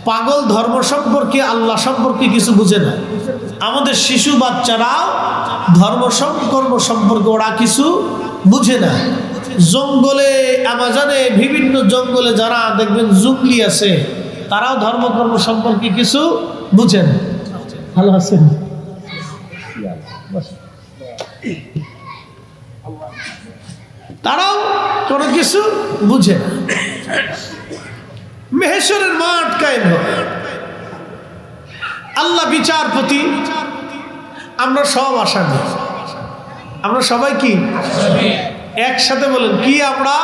পাগল ধর্ম সম্পর্কে, আল্লাহ সম্পর্কে কিছু বুঝে না। আমাদের শিশু বাচ্চারাও ধর্ম কর্ম সম্পর্কে ওরা কিছু বুঝে না। জঙ্গলে, আমাজনে, বিভিন্ন জঙ্গলে যারা দেখবেন জুগলি আছে, তারাও ধর্মকর্ম সম্পর্কে কিছু বুঝে না। ভালো আছেন? তারাও কোনো কিছু বুঝে না। মেহেশ্বরের মাঠ কায়েম হবে, আল্লাহ বিচারপতি, আমরা সব আসামি। আমরা সবাই কি একসাথে বলেন কি? আমরা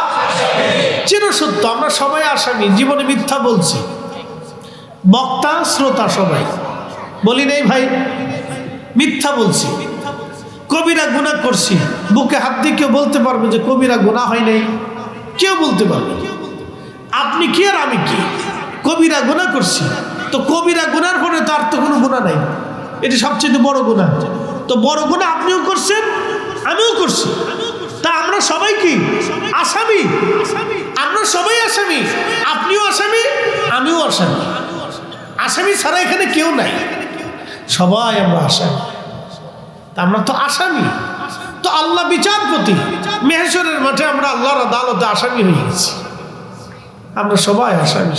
চিরসত্য, আমরা সবাই আসামি। জীবনে মিথ্যা বলছি, বক্তা শ্রোতা সবাই বলি নেই ভাই, মিথ্যা বলছি, কবিরা গুনাহ করছি। বুকে হাত দিয়ে কেউ বলতে পারবে যে কবিরা গুনাহ হয় নাই? কেউ বলতে পারবে? আপনি কি আর আমি কি? কবিরা গুনাহ করছি, তো কবিরা গুনার পরে তার তো কোনো গুনাহ নাই, এটি সবচেয়ে বড় গুনাহ। তো বড় গুনাহ আপনিও করছেন, আমিও করছি, তা আমরা সবাই কি আসামি? আমরা সবাই আসামি, আপনিও আসামি, আমিও আসামি। আসামি ছাড়া এখানে কেউ নাই, সবাই আমরা আসামি। আমরা তো আসামি, তো আল্লাহ বিচারপতি, মেহেশ্বরের মাঠে আমরা আল্লাহর আদালতে আসামি হয়ে গেছি। আমরা সবাই আসামি।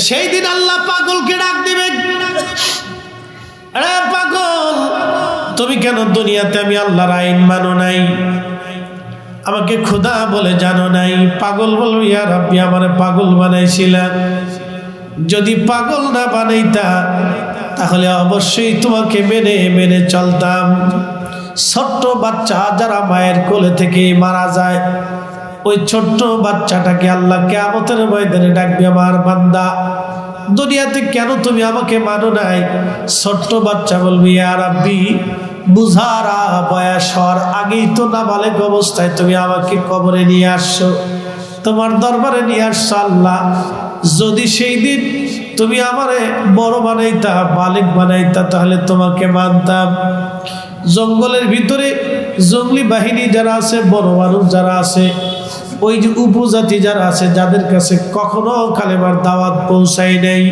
সেই দিন আল্লাহ পাগলকে ডাক দিবেন, আরে পাগল, তুমি কেন দুনিয়াতে আমি আল্লাহর আইন মানো নাই, আমাকে খোদা বলে জানো নাই? পাগল বলবো, ইয়া রাব্বি, আমারে পাগল বানাইছিলা, যদি পাগল না বানাইতা তাহলে অবশ্যই তোমাকে মেনে মেনে চলতাম। ছোট্ট বাচ্চা যারা মায়ের কোলে থেকে মারা যায়, ওই ছোট্ট বাচ্চাটাকে আল্লাহ কিয়ামতের ময়দানে ডাকবে, আমার বান্দা দুনিয়াতে কেন তুমি আমাকে মানো নাই? ছোট্ট বাচ্চা বলবি, ইয়া রাব্বি, বুঝারা বয়স হওয়ার আগেই তো নাবালেগ অবস্থায় তুমি আমাকে কবরে নিয়ে আসছো, তোমার দরবারে নিয়ে আসছো। আল্লাহ, যদি সেই দিন তুমি আমারে বড় বানাইতা, বালেক বানাইতা, তাহলে তোমাকে মানতাম। জঙ্গলের ভিতরে জঙ্গলি বাহিনী যারা আছে, বড় মানুষ যারা আছে, ওই যে উপজাতি যারা আছে, যাদের কাছে কখনো কালেমার দাওয়াত পৌঁছায় নাই,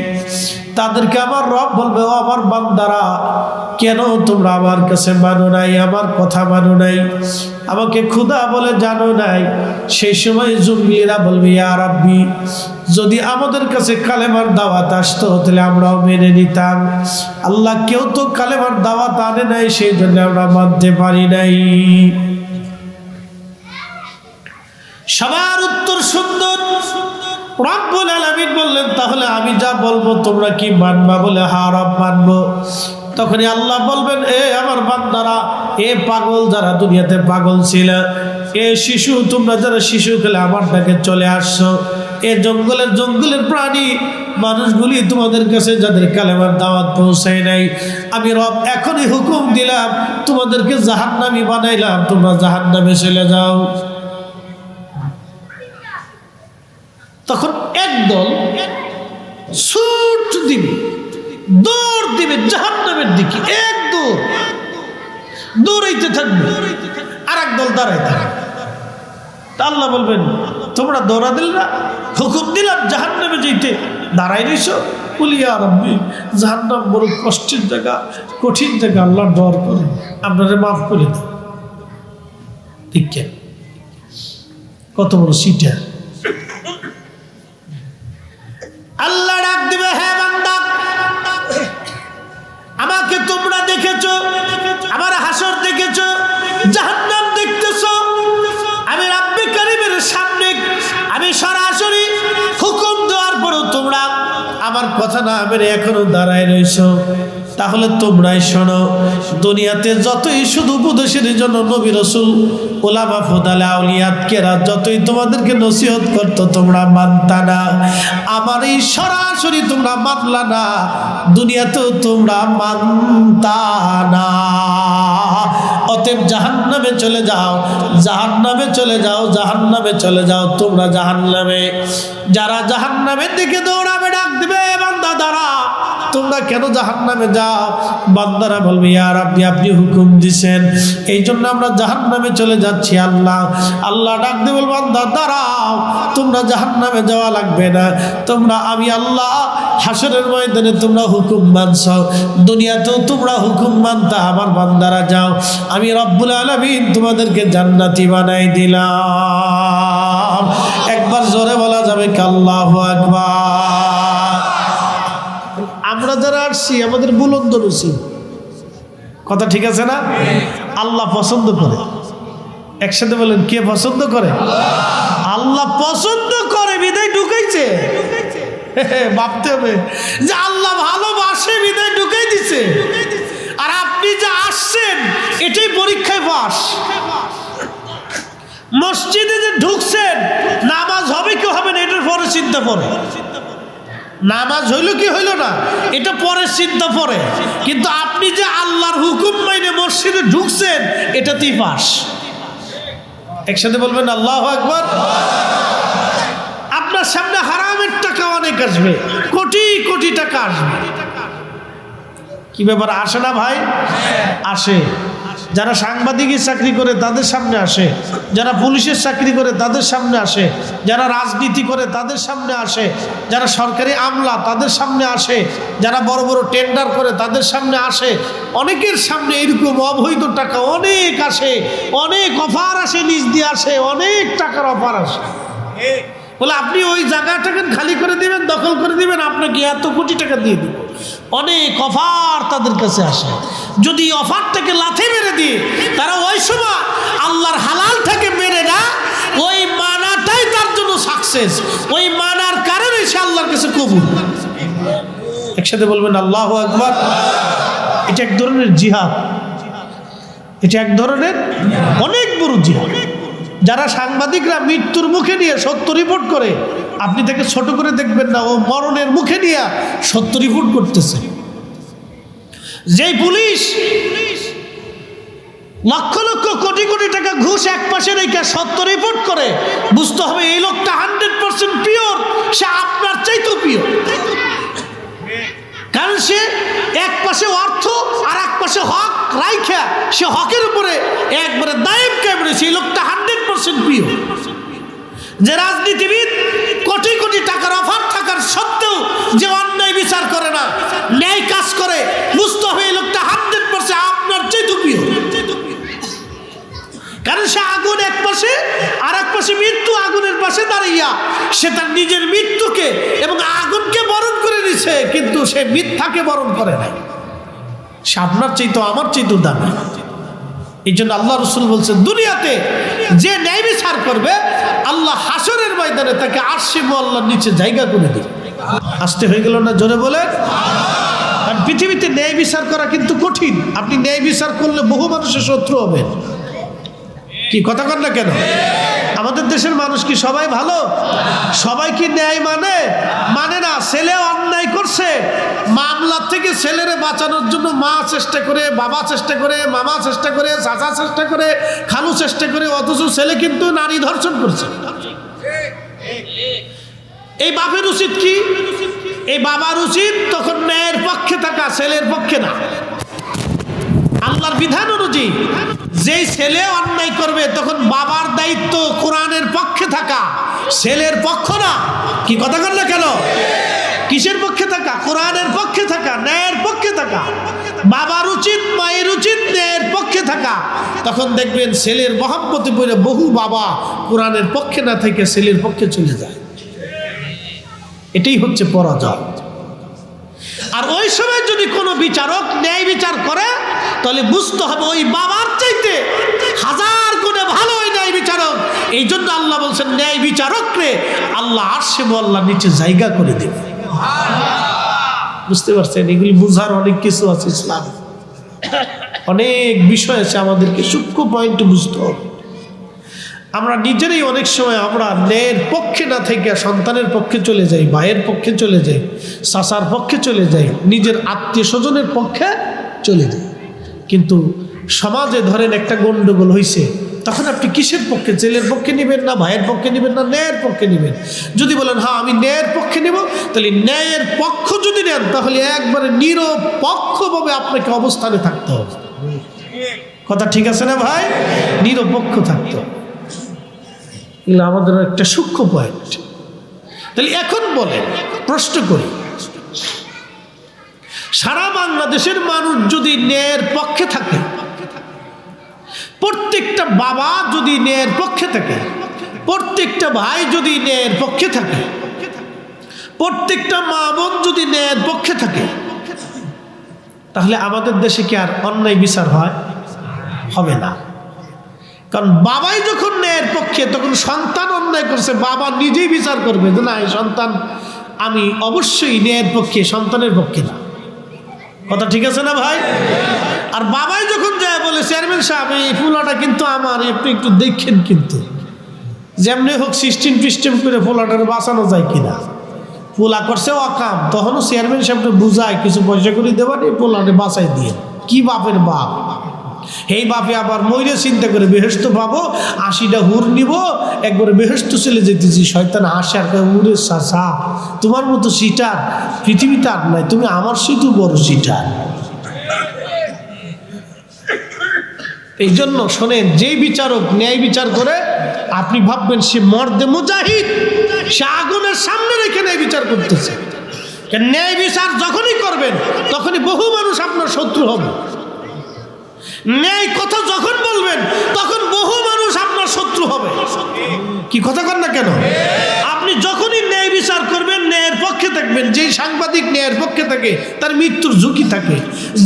তাদেরকে আমার রব বলবে, ও আমার বান্দারা, কেন তোমরা আমার কাছে মানো নাই, আমার কথা মানো নাই, আমাকে খোদা বলে জানো নাই? সেই সময় জঙ্গলিরা বলবে, ইয়া রাব্বি, যদি আমাদের কাছে কালেমার দাওয়াত আসতো তাহলে আমরাও মেনে নিতাম। আল্লাহ, কেউ তো কালেমার দাওয়াত আনে নাই, সেই জন্য আমরা মানতে পারি নাই। সবার উত্তর সুন্দর। রব্বুল আলামিন বললেন, তাহলে আমি যা বলবো তোমরা কি মানবা? বলে, হ্যাঁ রব, মানবো। তখনই আল্লাহ বলবেন, এ আমার বান্দারা, এ পাগল যারা দুনিয়াতে পাগল ছিল, এ শিশু, তোমরা যারা শিশু খেলে আমার ডাকে চলে আসছো, এ জঙ্গলের প্রাণী মানুষগুলি তোমাদের কাছে যাদের কালেমার দাওয়াত পৌঁছায় নাই, আমি রব এখনই হুকুম দিলাম, তোমাদেরকে জাহান্নামী বানাইলাম, তোমরা জাহান্নামে চলে যাও। তখন একদল ছুট দিবে, দৌড় দিবে জাহান্নামের দিকে, এক দৌড় দৌড়াইতে থাকবে, আর একদল দাঁড়াই থাকবে। আল্লাহ বলবেন, তোমরা দৌড়া দিল না, হুকুম দিলাম জাহান্নামে যেতে, দাঁড়াই রইছো? বলি, ইয়া রাব্বি, জাহান্নাম বড় কষ্টের জায়গা, কঠিন জায়গা, আল্লাহ ডর করে, আপনারা মাফ করে দিন। ঠিক কত বড় সিটা। আল্লাহ ডাক দিবে, হ্যাঁ বান্দা, আমাকে তোমরা দেখেছো, আমার হাসর দেখেছো, জাহান্নাম দেখতেছো, আমি রাব্বে কারীমের সামনে আমি সরাসরি হুকুম দেওয়ার পরও তোমরা আমার কথা না মেনে এখনো দাঁড়ায় রইছো। তাহলে তোমরাই শোনো, দুনিয়াতে যতই শুধু উপদেশের জন্য নবী রাসূল, উলামা, ফুদালা, আউলিয়াত কেরাম যতই তোমাদেরকে নসিহত করতো, তোমরা মানতা না। আমার এই সরাসরি তোমরা মানলা না, দুনিয়াতেও তোমরা মানতা না। অতএব জাহান্নামে চলে যাও, জাহান্নামে চলে যাও, জাহান্নামে চলে যাও, তোমরা জাহান্নামে। যারা জাহান্নামের দিকে দৌড়াবে, ডাক দিবে, বান্দা দাঁড়া, তোমরা কেন জাহান্নামে যাও? বান্দারা বলবে ইয়া রাব্বি আপনি হুকুম দিছেন এই জন্য আমরা জাহান্নামে চলে যাচ্ছি। আল্লাহ আল্লাহ ডাক দিয়ে বলবে বান্দা দাঁড়াও, তোমরা জাহান্নামে যাওয়া লাগবে না, তোমরা আমি আল্লাহ হাসরের ময়দানে তোমরা হুকুম মানছ, দুনিয়াতেও তোমরা হুকুম মানতা, আমার বান্দারা যাও, আমি রব্বুল আলামিন তোমাদেরকে জান্নাতি বানাই দিলাম। একবার জোরে বলা যাবে কি আল্লাহু আকবার। আমরা যারা আসছি আমাদের বুলন্দ নসিব, কথা ঠিক আছে না? আল্লাহ পছন্দ করে। একসাথে বলেন কে পছন্দ করে? আল্লাহ পছন্দ করে বিদায় ঢুকাইছে। ভাবতে হবে যে আল্লাহ ভালোবাসে বিদায় ঢুকাই দিছে, আর আপনি যে আসছেন এটাই পরীক্ষায় পাস। মসজিদে যে ঢুকছেন নামাজ হবে কি হবে না এটার পরে চিন্তা করে, নামাজ হইল কি হইল না এটা পরে চিন্তা পরে, কিন্তু আপনি যে আল্লাহর হুকুম মাইনে মসজিদে ঢুকছেন এটাতেই পাস। একসাথে বলবেন আল্লাহু আকবার। আপনার সামনে হারামের টাকা অনেক আসবে, কোটি কোটি টাকা আসবে। কি ব্যাপার আসে না ভাই? আসে। যারা সাংবাদিকের চাকরি করে তাদের সামনে আসে, যারা পুলিশের চাকরি করে তাদের সামনে আসে, যারা রাজনীতি করে তাদের সামনে আসে, যারা সরকারি আমলা তাদের সামনে আসে, যারা বড় বড় টেন্ডার করে তাদের সামনে আসে। অনেকের সামনে এরকম অবৈধ টাকা অনেক আসে, অনেক অফার আসে, নিজ দিয়ে আসে, অনেক টাকার অফার আসে। বলে আপনি ওই জায়গাটাকে খালি করে দিবেন, দখল করে দিবেন, আপনাকে এত কোটি টাকা দিয়ে দিব। অনেক অফার তাদের কাছে আসে। যদি অফারটাকে লাথি মেরে দিয়ে তারা ওই সময় আল্লাহর হালালটাকে মেরে না, ওই মানাটাই তার জন্য সাকসেস, ওই মানার কারণে সে আল্লাহর কাছে কবুল। একসাথে বলবেন আল্লাহু আকবার। এটা এক ধরনের জিহাদ, এটা এক ধরনের অনেক বড় জিহাদ। যারা সাংবাদিকরা মৃত্যুর মুখে নিয়ে সত্য রিপোর্ট করে, আপনি তাকে ছোট করে দেখবেন না, ও মরণের মুখে নিয়ে সত্য রিপোর্ট করতেছে। যেই পুলিশ লক্ষ লক্ষ কোটি কোটি টাকা ঘুষ এক পাশে রেখে সত্য রিপোর্ট করে, বুঝতে হবে এই লোকটা 100% পিওর, সে আপনার চাইতেও পিওর। কারণ সে এক পাশে অর্থ আর এক পাশে হক রাইখা সে হকের উপরে একবারে দায়েম কেমন, সেই লোকটা 100% পিওর। যে রাজনীতিবিদ কোটি কোটি টাকার অফার থাকার সত্ত্বেও যে অন্যায় বিচার করে না, ন্যায় কাজ করে, বুঝতে হবে এই লোকটা 100% আপনার চাইতেও পিওর। কারণ সে আগুন এক পাশে আর এক পাশে মৃত্যু, আগুনের পাশে দাঁড়াইয়া সে তার নিজের মৃত্যুকে এবং আগুনকে বরণ করে নিছে, কিন্তু সে মিথ্যাকে বরণ করে নাই। সে আপনার চাইতেও আমার চাইতেও দামি। এই জন্য আল্লাহ রসুল বলছেন দুনিয়াতে যে ন্যায় বিচার করবে আল্লাহ হাসরের ময়দানে তাকে আরশে মুআল্লার নিচে জায়গা করে দিবে। আসতে হয়ে গেল না? জোরে বলেন। কারণ পৃথিবীতে ন্যায় বিচার করা কিন্তু কঠিন। আপনি ন্যায় বিচার করলে বহু মানুষের শত্রু হবেন। কি কথা কন না কেন? আমাদের দেশের মানুষ কি সবাই ভালো? সবাই কি ন্যায় মানে? মানে না। ছেলে অন্যায় করছে, মামলা থেকে ছেলেরে বাঁচানোর জন্য মা চেষ্টা করে, বাবা চেষ্টা করে, মামা চেষ্টা করে, চাচা চেষ্টা করে, খালু চেষ্টা করে, অথচ ছেলে কিন্তু নারী ধর্ষণ করছে। এই বাপের উচিত কি? এই বাবার উচিত তখন ন্যায়ের পক্ষে থাকা, ছেলের পক্ষে না। আল্লাহর বিধান অনুযায়ী যেই ছেলে অন্যায় করবে তখন বাবার দায়িত্ব কোরআনের পক্ষে থাকা, ছেলের পক্ষ না। কি কথা বল না কেন? কিসের পক্ষে থাকা? কোরআনের পক্ষে থাকা, ন্যায়ের পক্ষে থাকা। বাবার উচিত, মায়ের উচিত ন্যায়ের পক্ষে থাকা। তখন দেখবেন ছেলের মহব্বতে পড়ে বহু বাবা কোরআনের পক্ষে না থেকে ছেলের পক্ষে চলে যায়। এটাই হচ্ছে পরাজয়। আর ওই সময় যদি কোনো বিচারক ন্যায় বিচার করে তাহলে বুঝতে হবে ওই বাবার চাইতে হাজার গুণে ভালো ওই ন্যায় বিচারক। এই জন্য আল্লাহ বলছেন ন্যায় বিচারকরে আল্লাহ আরশে মুআল্লার নিচে জায়গা করে দেবে। বুঝতে পারছেন? এগুলি বুঝার অনেক কিছু আছে, ইসলাম অনেক বিষয় আছে, আমাদেরকে সূক্ষ্ম পয়েন্ট বুঝতে হবে। আমরা নিজেরাই অনেক সময় আমরা ন্যায়ের পক্ষে না থেকে সন্তানের পক্ষে চলে যাই, ভাইয়ের পক্ষে চলে যাই, চাচার পক্ষে চলে যাই, নিজের আত্মীয় স্বজনের পক্ষে চলে যাই। কিন্তু সমাজে ধরেন একটা গন্ডগোল হয়েছে, তখন আপনি কিসের পক্ষে, ছেলের পক্ষে নেবেন না ভাইয়ের পক্ষে নেবেন না ন্যায়ের পক্ষে নেবেন? যদি বলেন হ্যাঁ আমি ন্যায়ের পক্ষে নেব, তাহলে ন্যায়ের পক্ষ যদি নেন তাহলে একবারে নিরপেক্ষভাবে আপনাকে অবস্থানে থাকতে হবে। কথা ঠিক আছে না ভাই? নিরপেক্ষ থাকতে হবে। এগুলো আমাদের একটা সূক্ষ্ম পয়েন্ট। তাহলে এখন বলেন, প্রশ্ন করি, সারা বাংলাদেশের মানুষ যদি ন্যায়ের পক্ষে থাকে, প্রত্যেকটা বাবা যদি ন্যায়ের পক্ষে থাকে, প্রত্যেকটা ভাই যদি ন্যায়ের পক্ষে থাকে, প্রত্যেকটা মা বোন যদি ন্যায়ের পক্ষে থাকে, তাহলে আমাদের দেশে কি আর অন্যায় বিচার হয়? হবে না। কারণ বাবাই যখন ন্যায়ের পক্ষে, তখন সন্তান অন্যায় করছে বাবা নিজেই বিচার করবে যে না এই সন্তান, আমি অবশ্যই ন্যায়ের পক্ষে, সন্তানের পক্ষে না। কথা ঠিক আছে না ভাই? আর বাবাই যখন যায় বলে চেয়ারম্যান সাহেব এই ফুলাটা কিন্তু আমার, আপনি একটু দেখেন, কিন্তু যেমনি হোক সিস্টেম ফিস্টেম করে ফুলাটারে বাঁচানো যায় কিনা। পোলা করছে অকাম, তখনও চেয়ারম্যান সাহেবকে বুঝায় কিছু পয়সা করে দেওয়ার, এই পোলাটা বাঁচাই দিয়ে। কি বাপের বাপ! এই বাপে আবার মইরে চিন্তা করে বেহেশত পাবো, 80টা হুর নিব, একবারে বেহেশত চলে যেতেছি। শয়তান হাসে আর উড়ে চাচা, তোমার মতো সিটার পৃথিবীতে আর নাই, তুমি আমার সেতু বড় সিটার। এই জন্য শোনেন, যেই বিচারক ন্যায় বিচার করে, আপনি ভাববেন সে মর্দে মুজাহিদ, সে আগুনের সামনে রেখে ন্যায় বিচার করতেছে। ন্যায় বিচার যখনই করবেন তখনই বহু মানুষ আপনার শত্রু হবে। ন্যায় কথা যখন বলবেন তখন বহু মানুষ আপনার শত্রু হবে। কি কথা কর না কেন? আপনি যখনই ন্যায় বিচার করবেন, ন্যায়ের পক্ষে থাকবেন। যেই সাংবাদিক ন্যায়ের পক্ষে থাকে তার মৃত্যুর ঝুঁকি থাকে,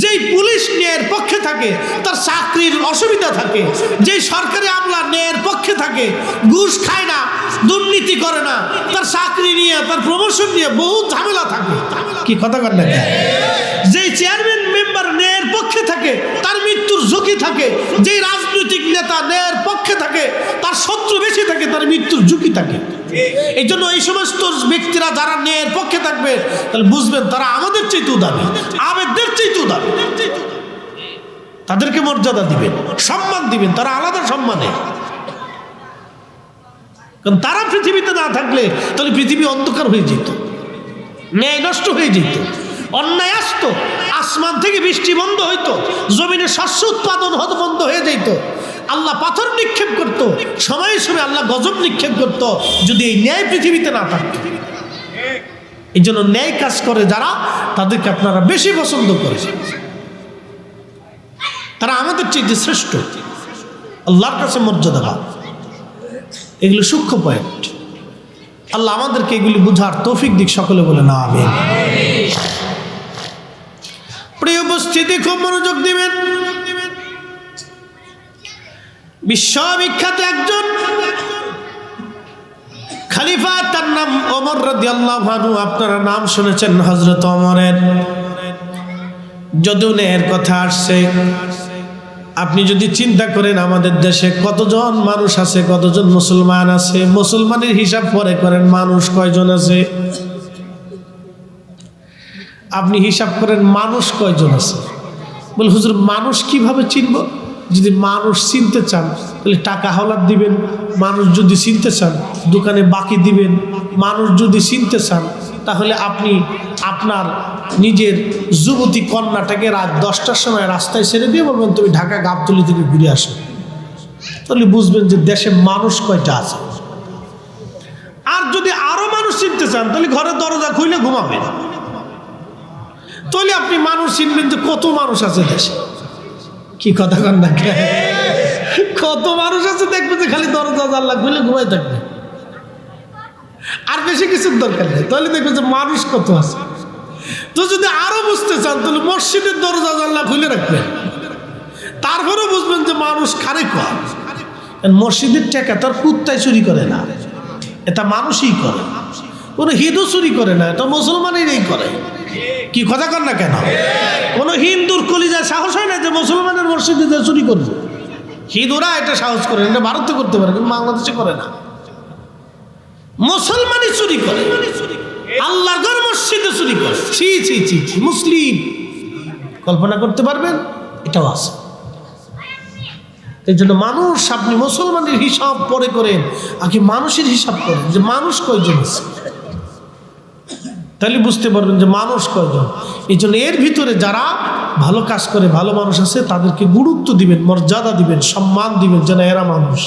যেই পুলিশ ন্যায়ের পক্ষে থাকে তার চাকরির অসুবিধা থাকে, যেই সরকারি আমলা ন্যায়ের পক্ষে থাকে, ঘুষ খায় না, দুর্নীতি করে না, তার চাকরি নিয়ে, তার প্রমোশন নিয়ে বহু ঝামেলা থাকে। কি কথা কর না কেন? যেই চেয়ারম্যান মেম্বার ন্যায়ের পক্ষে থাকে তার মৃত্যুর ঝুঁকি থাকে, যেই রাজনৈতিক নেতা ন্যায়ের পক্ষে থাকে তার শত্রু বেশি থাকে, তার মৃত্যুর ঝুঁকি থাকে। এই জন্য এই সমস্ত ব্যক্তিরা যারা ন্যায়ের পক্ষে থাকবে, তাহলে বুঝবেন তারা আমাদের চাইতেও দামি, আবেগদের চাইতেও দামি। তাদেরকে মর্যাদা দিবেন, সম্মান দিবেন, তারা আলাদা সম্মানে। কারণ তারা পৃথিবীতে না থাকলে তাহলে পৃথিবী অন্ধকার হয়ে যেত, ন্যায় নষ্ট হয়ে যেত, অন্যায় আসতো, আসমান থেকে বৃষ্টি বন্ধ হইতো, জমিনে শস্য উৎপাদন হতো বন্ধ হয়ে যেত, আল্লাহ পাথর নিক্ষেপ করত, সময়ে সময়ে আল্লাহ গজব নিক্ষেপ করত, যদি এই ন্যায় পৃথিবীতে না থাকতো। এই জন্য ন্যায় কাজ করে যারা, তাদেরকে আপনারা বেশি পছন্দ করেছেন। তারা আমাদের চেয়ে শ্রেষ্ঠ, আল্লাহর কাছে মর্যাদা পায়। এগুলো সূক্ষ্ম পয়েন্ট। আল্লাহ আমাদেরকে এগুলি বুঝার তৌফিক দিক, সকলে বলে না আমিন। প্রিয় উপস্থিতি, খুব মনোযোগ দিবেন। বিশ্ববিখ্যাত একজন খলিফা, তার নাম ওমর রাদিয়াল্লাহু আনহু। আপনারা নাম শুনেছেন হযরত ওমরের। যদিও ন্যায়ের কথা আসছে, আপনি যদি চিন্তা করেন আমাদের দেশে কতজন মানুষ আছে, কতজন মুসলমান আছে, মুসলমানের হিসাব পরে করেন মানুষ কয়জন আছে, আপনি হিসাব করেন মানুষ কয়জন আছে। বলে হুজুর মানুষ কিভাবে চিনব? যদি মানুষ চিনতে চান তাহলে টাকা হাওলাত দিবেন, মানুষ যদি চিনতে চান দোকানে বাকি দিবেন, মানুষ যদি চিনতে চান তাহলে আপনি আপনার নিজের যুবতী কন্যাটাকে রাত 10টার সময় রাস্তায় ছেড়ে দিয়ে বলবেন তুমি ঢাকা গাবতলী থেকে ঘুরে আসো, তাহলে বুঝবেন যে দেশে মানুষ কয়টা আছে। আর যদি আরো মানুষ চিনতে চান তাহলে ঘরের দরজা খুলে ঘুমাবেন, তাহলে আপনি মানুষ চিনবেন যে কত মানুষ আছে দেশে। কি কথা কন না, কত মানুষ আছে দেখবেন যে খালি দরজা জানলা খুলে ঘুমাই থাকবে, আর বেশি কিছুর দরকার নেই, তাহলে দেখবেন যে মানুষ কত আছে। তো যদি আরো বুঝতে চান তাহলে মসজিদের দরজা জানলা খুলে রাখবেন, তারপরেও বুঝবেন যে মানুষ খারে কম। মসজিদের টাকা তার কুত্তায় চুরি করে না, এটা মানুষই করে। কোনো হিন্দু চুরি করে না, এটা মুসলমানেরই করে। কি কথা কর না কেন? কোনো হিন্দুর কলিজার সাহস হয় না যে মুসলমানের মসজিদে যে চুরি করবে। হিন্দুরা এটা সাহস করে, এটা ভারতে করতে পারে কিন্তু বাংলাদেশে করে না। মুসলমানই চুরি করে, আল্লাহর ঘর মসজিদে চুরি করে। ছি ছি ছি ছি, মুসলিম কল্পনা করতে পারবেন? এটাও আছে। এই জন্য মানুষ, আপনি মুসলমানের হিসাব পরে করেন, আগে মানুষের হিসাব করেন যে মানুষ কয়জন আছে, তাহলে বুঝতে পারবেন যে মানুষ কয়জন। এই জন্য এর ভিতরে যারা ভালো কাজ করে, ভালো মানুষ আছে, তাদেরকে গুরুত্ব দিবেন, মর্যাদা দিবেন, সম্মান দিবেন, যেন এরা মানুষ।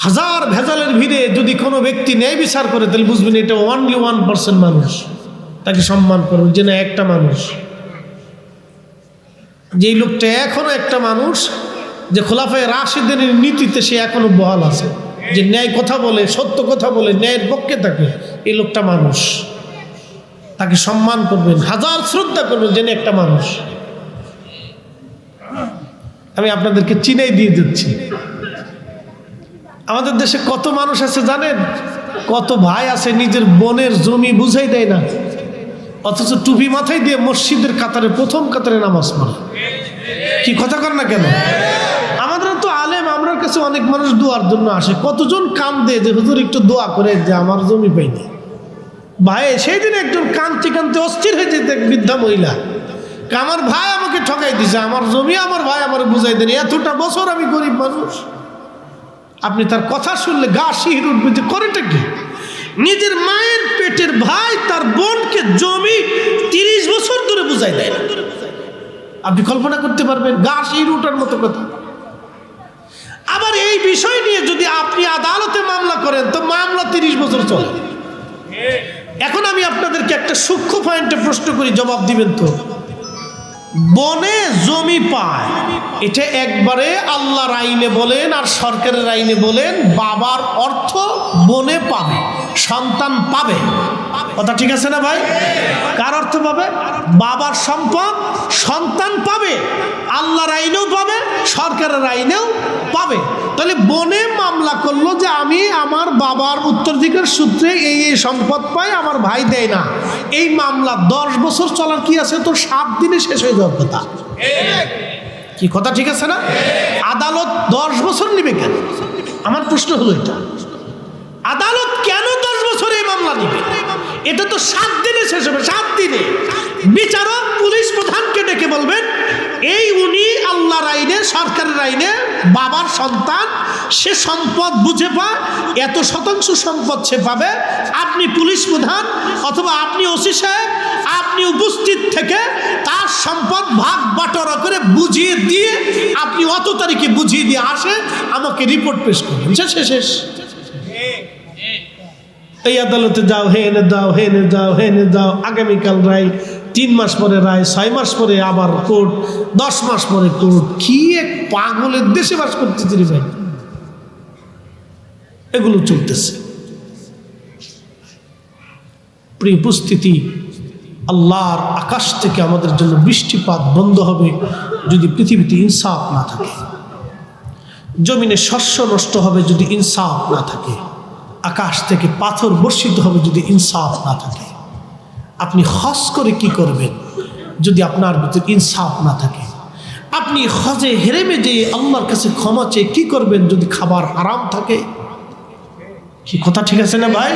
হাজার ভেজালের ভিড়ে যদি কোনো ব্যক্তি ন্যায় বিচার করে, তাহলে বুঝবেন এটা অনলি 1% মানুষ, তাকে সম্মান করবেন যেন একটা মানুষ। যেই লোকটা এখনো একটা মানুষ, যে খোলাফায়ে রাশিদের নীতিতে সে এখনো বহাল আছে, যে ন্যায় কথা বলে, সত্য কথা বলে, ন্যায়ের পক্ষে থাকে, এই লোকটা মানুষ, তাকে সম্মান করবেন, হাজার শ্রদ্ধা করবেন যেন একটা মানুষ। আমি আপনাদেরকে চিনাই দিয়ে দিচ্ছি, আমাদের দেশে কত মানুষ আছে জানেন? কত ভাই আছে নিজের বোনের জমি বুঝাই দেয় না, অথচ টুপি মাথায় দিয়ে মসজিদের কাতারে প্রথম কাতারে নামাজ পড়ে। কি কথা কর না কেন? আমাদের তো আলেম, আমার কাছে অনেক মানুষ দোয়ার জন্য আসে, কতজন কান্দে যে হুজুর একটু দোয়া করে যে আমার জমি পাইনি। ভাই সেই দিন একজন কাঁদতে কাঁদতে অস্থির হয়ে যেত, এক বৃদ্ধা মহিলা, আমার ভাই আমাকে ঠকাই দিছে, আমার জমি আমার ভাই আমার বুঝাই দেন, এতটা বছর আমি গরিব মানুষ। আপনি তার কথা শুনলে গা শিহরে উঠবে যে করেটা কি? নিজের মায়ের পেটের ভাই তার বোনকে জমি 30 বছর ধরে বুঝাই দেয় না। আপনি কল্পনা করতে পারবেন? গা শিহরে ওঠার মতো কথা। আবার এই বিষয় নিয়ে যদি আপনি আদালতে মামলা করেন, তো মামলা 30 বছর চলে। এখন আমি আপনাদেরকে একটা সূক্ষ্ম পয়েন্টে প্রশ্ন করি, জবাব দিবেন তো। বনে জমি পায়, এটা একবারে আল্লাহর আইনে বলেন আর সরকারের আইনে বলেন, বাবার অর্থ বনে পাবে, সন্তান পাবে। কথা ঠিক আছে না ভাই? কার অর্থ পাবে? বাবার সম্পদ সন্তান পাবে, আল্লাহর আইনেও পাবে, সরকারের আইনেও পাবে। তাহলে বনে মামলা করলো যে আমি আমার বাবার উত্তরাধিকার সূত্রে এই সম্পদ পাই, আমার ভাই দেয় না। এই মামলা 10 বছর চলার কি আছে? তো 7 দিনে শেষ হয়ে যাওয়ার কথা। কি কথা ঠিক আছে না? আদালত 10 বছর নিবে কেন? আমার প্রশ্ন হলো এটা, আদালত কেন 10 বছর এই মামলা নিবে? এটা তো 7 দিনে শেষ হবে। 7 দিনে বিচারক পুলিশ প্রধানকে ডেকে বলবেন, এই উনি আল্লাহর আইনে, সরকারের আইনে বাবার সন্তান, সে সম্পদ বুঝে পায়, এত শতাংশ সম্পদ সে পাবে। আপনি পুলিশ প্রধান অথবা আপনি ওসি সাহেব, আপনি উপস্থিত থেকে তার সম্পদ ভাগ বাটোয়ারা করে বুঝিয়ে দিয়ে, আপনি অত তারিখে বুঝিয়ে দিয়ে আসে, আমাকে রিপোর্ট পেশ করবেন, শেষ। এই আদালতে যাও, হেনে যাও, হেনে যাও, হেনে যাও, আগামীকাল রায়, 3 মাস পরে রায়, 6 মাস পরে আবার কোর্ট, 10 মাস পরে কোর্ট। কি এক পাগলের দেশে বাস করতেছি রে ভাই। এগুলো চলতেছে। প্রিয় উপস্থিতি, আল্লাহর আকাশ থেকে আমাদের জন্য বৃষ্টিপাত বন্ধ হবে যদি পৃথিবীতে ইনসাফ না থাকে। জমিনে শস্য নষ্ট হবে যদি ইনসাফ না থাকে। আকাশ থেকে পাথর বর্ষিত হবে যদি ইনসাফ না থাকে। আপনি হজ করে কি করবেন যদি আপনার ভিতরে ইনসাফ না থাকে? আপনি হজে হেরেমে যেয়ে আল্লাহর কাছে ক্ষমা চেয়ে কি করবেন যদি খাবার হারাম থাকে? কি কথা ঠিক আছে না ভাই?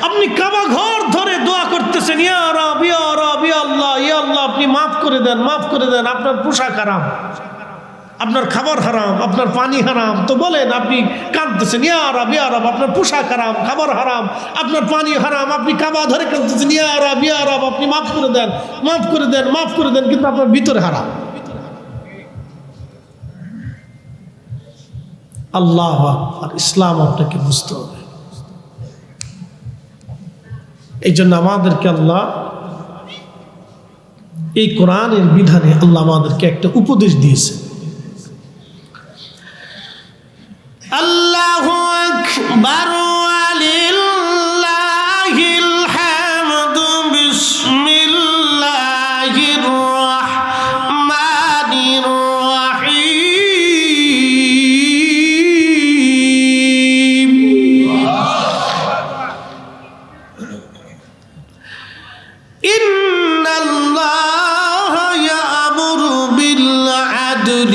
আপনি কাবা ঘর ধরে দোয়া করতেছেন, ইয়া রব, ইয়া রব, ইয়া আল্লাহ, ইয়া আল্লাহ, আপনি মাফ করে দেন, মাফ করে দেন। আপনার পোশাক হারাম, আপনার খাবার হারাম, আপনার পানি হারাম, তো বলেন আপনি কাঁদতেছেন, ইয়া রব, ইয়া রব, আপনার পোশাক হারাম, খাবার হারাম, আপনার পানি হারাম, আপনি কাবা ধরে কাঁদতেছেন, ইয়া রব, ইয়া রব, আপনি মাফ করে দেন, মাফ করে দেন, মাফ করে দেন, কিন্তু আপনার ভিতরে হারাম। আল্লাহ আর ইসলাম আপনাকে বুঝতে হবে। এই জন্য আমাদেরকে আল্লাহ এই কোরআনের বিধানে আল্লাহ আমাদেরকে একটা উপদেশ দিয়েছে। আল্লাহু আকবার ওয়ালিল্লাহিল হামদু বিসমিল্লাহির রাহমানির রাহিম। ইন্নাল্লাহা ইয়া'মুরু বিল আদলি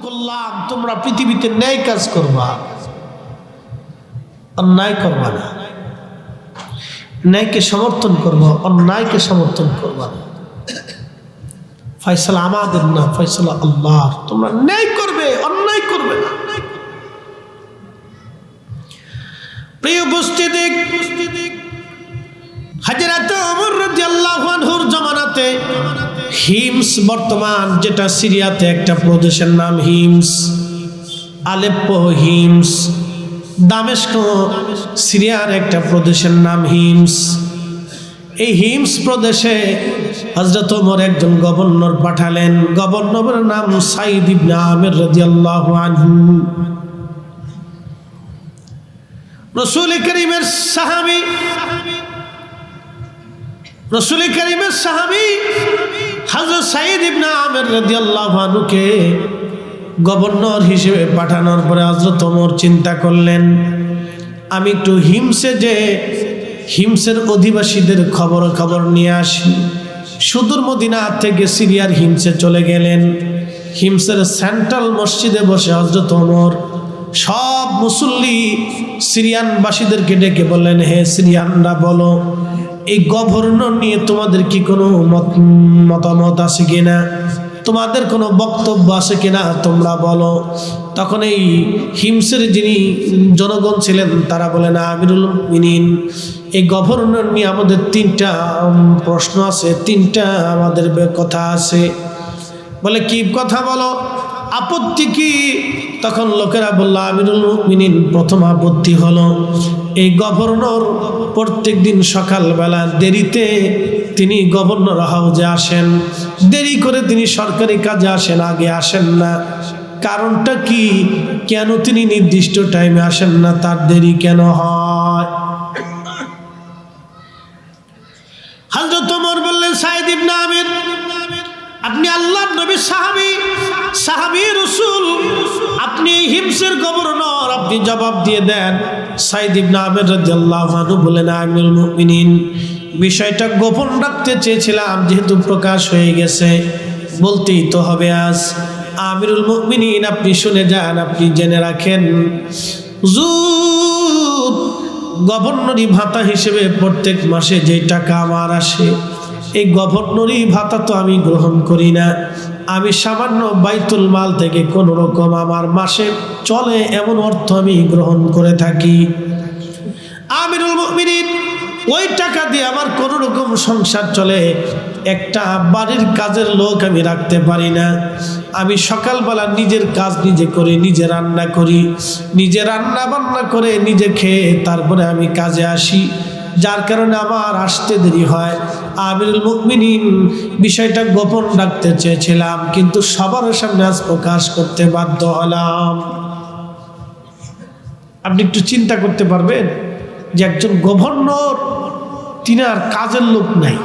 করলাম তোমরা পৃথিবীতে ন্যায় কাজ করবা, অন্যায় করবা না। ন্যায়কে সমর্থন করবা, অন্যায়কে সমর্থন করবা না। ফয়সালা আমাদের না, ফয়সালা আল্লাহর। তোমরা ন্যায় করবে, অন্যায় করবে না। প্রিয় উপস্থিতি, হযরত ওমর রাদিয়াল্লাহু আনহুর জামানাতে হিমস, বর্তমান যেটা সিরিয়াতে একটা প্রদেশের নাম হিমস, আলেপ্পো হিমস, দামেস্ক সিরিয়ার একটা প্রদেশের নাম হিমস। এই হিমস প্রদেশে হযরত ওমর একজন গভর্নর পাঠালেন। গভর্নরের নাম সাঈদ ইবনে আমির রাদিয়াল্লাহু আনহু। রাসূল করিমের সাহাবী, রাসূল করিমের সাহাবী হযরত সাঈদ ইবনে আমির রাদিয়াল্লাহু আনহুকে গভর্নর হিসেবে পাঠানোর পরে হযরত ওমর চিন্তা করলেন, আমি একটু হিমসে যে হিমসের অধিবাসীদের খবর নিয়ে আসি। সুদূর মদিনা থেকে সিরিয়ার হিমসে চলে গেলেন। হিমসের সেন্ট্রাল মসজিদে বসে হযরত ওমর সব মুসল্লি সিরিয়ানবাসীদেরকে ডেকে বললেন, হে সিরিয়ানরা, বলো এই গভর্নর নিয়ে তোমাদের কি কোনো মতামত আছে কিনা, তোমাদের কোনো বক্তব্য আছে কিনা, তোমরা বলো। তখন এই হিমসের যিনি জনগণ ছিলেন তারা বলেন, আমিরুল মুমিনিন, এই গভর্নর নিয়ে আমাদের 3টা প্রশ্ন আছে, 3টা আমাদের কথা আছে। বলে, কি কথা বলো, আপত্তি কি? তখন লোকেরা বলল, আমিরুল মুমিনিন, প্রথম আপত্তি হলো এই গভর্নর প্রত্যেক দিন সকালবেলা দেরিতে তিনি গভর্নর হাউজে আসেন, দেরি করে তিনি সরকারি কাজে আসেন, আগে আসেন না। কারণটা কি? কেন তিনি নির্দিষ্ট টাইমে আসেন না, তার দেরি কেন হয়? হযরত ওমর বললেন, সাঈদ ইবনে আমির, আপনি আল্লাহর নবীর সাহাবী রাসূল, আপনি হিমসের গভর্নর, আপনি জবাব দিয়ে দেন। সাঈদ ইবনে আমির রাদিয়াল্লাহু আনহু বলেন, আমিরুল মুমিনিন, বিষয়টা গোপন রাখতে চেয়েছিলাম, যেহেতু প্রকাশ হয়ে গেছে বলতেই তো হবে আজ। আমিরুল মুমিনিন, আপনি শুনে যান, আপনি জেনে রাখেন, হুজুর, গভর্নরি ভাতা হিসেবে প্রত্যেক মাসে যে টাকা আমার আসে, এই গভর্নরি ভাতা তো আমি গ্রহণ করি না। আমি সামান্য বাইতুল মাল থেকে কোনো রকম আমার মাসে চলে এমন অর্থ আমি গ্রহণ করে থাকি। আমিরুল মুমিনিন, ওই টাকা দিয়ে আমার কোনো রকম সংসার চলে। একটা বাড়ির কাজের লোক আমি রাখতে পারি না। আমি সকালবেলা নিজের কাজ নিজে করি, নিজে রান্না করি, নিজে রান্না বান্না করে নিজে খেয়ে তারপরে আমি কাজে আসি, যার কারণে আমার আসতে দেরি হয়। আমিরুল মুমিনিন, বিষয়টা গোপন রাখতে চেয়েছিলাম, কিন্তু সবার সামনে আজ প্রকাশ করতে বাধ্য হলাম। আপনি একটু চিন্তা করতে পারবেন যে একজন গভর্নর, তিনি আর কাজের লোক নাই,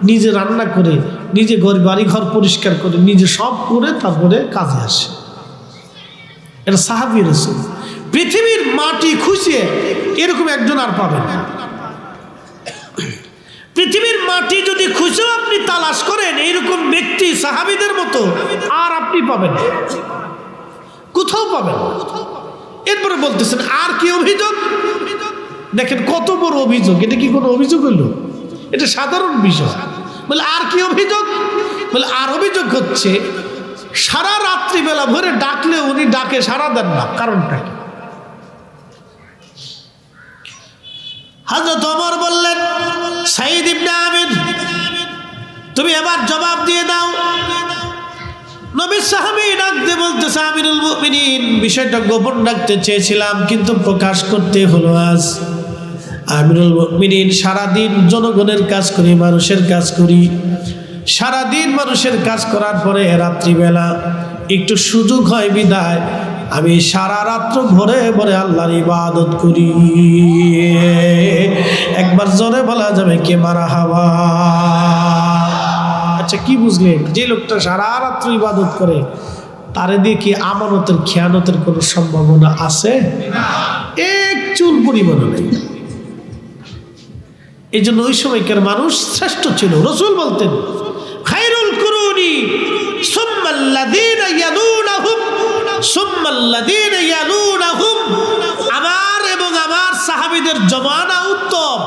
নিজে রান্না করে, নিজে বাড়িঘর পরিষ্কার করে, নিজে সব করে তারপরে কাজে আসে। এটা সাহাবী রাসূল। পৃথিবীর মাটি খুঁজে এরকম একজন আর পাবেন না। পৃথিবীর মাটি যদি খুঁজেও আপনি তালাশ করেন, এইরকম ব্যক্তি সাহাবীদের মতো আর আপনি পাবেন না, কোথাও পাবেন না। এরপরে বলতেছেন, আর কি অভিযোগ? দেখেন কত বড় অভিযোগ, এটা কি কোনো অভিযোগ হলো? এটা সাধারণ বিষয়। বলে, আর কি অভিযোগ? বলে, আর অভিযোগ হচ্ছে সারা রাত্রিবেলা ভরে ডাকলে উনি ডাকে সাড়া দেন না, কারণটা কি? হযরত ওমর বললেন, সাঈদ ইবনে আমির, তুমি এবার জবাব দিয়ে দাও। নবীর সাহাবী ডাক দিয়ে বলতেছে, আমিরুল মুমিনিন, বিষয়টা গোপন রাখতে চেয়েছিলাম, কিন্তু প্রকাশ করতে হলো আজ। আমিরুল মুমিনিন, সারাদিন জনগণের কাজ করি, মানুষের কাজ করি, সারাদিন মানুষের কাজ করার পরে রাত্রিবেলা একটু সুযোগ হয় বিদায় আমি সারা রাত্র ভরে ভরে আল্লাহর ইবাদত করি। একবার জোরে বলা যাবে কে মারহাবা? আচ্ছা, কি বুঝলেন? যে লোকটা সারা রাত্র ইবাদত করে, তারে দিয়ে কি আমানতের খেয়ানতের কোনো সম্ভাবনা আছে? এক চুল পরিমাণও নেই। এই জন্য ওই সময়কার মানুষ শ্রেষ্ঠ ছিল। রাসূল বলতেন, খায়রুল কুরুনি সুম্মাল্লাযীনা ইয়ালুনাহুম ওয়াল্লাযীনা ইয়ালুনাহুম, আমার এবং আমার সাহাবীদের জমানা উত্তম,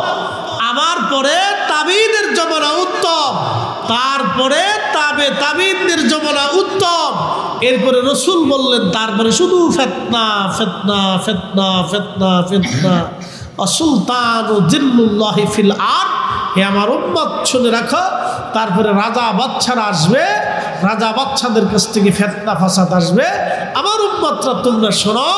আমার পরে তাবিঈদের জমানা উত্তম, তারপরে তাবিঈদের জমানা উত্তম। এরপরে রাসূল বললেন তারপরে শুধু ফিতনা ফিতনা ফিতনা ফিতনা ফিতনা আসুলতানু জিল্লুল্লাহি ফিল আরদ। হে আমার উম্মত শুনে রাখো, তারপরে রাজা বাদশারা আসবে, রাজা বাদশাদের কাছ থেকে ফিতনা ফাসাদ আসবে। আমার উম্মতরা তোমরা শোনো,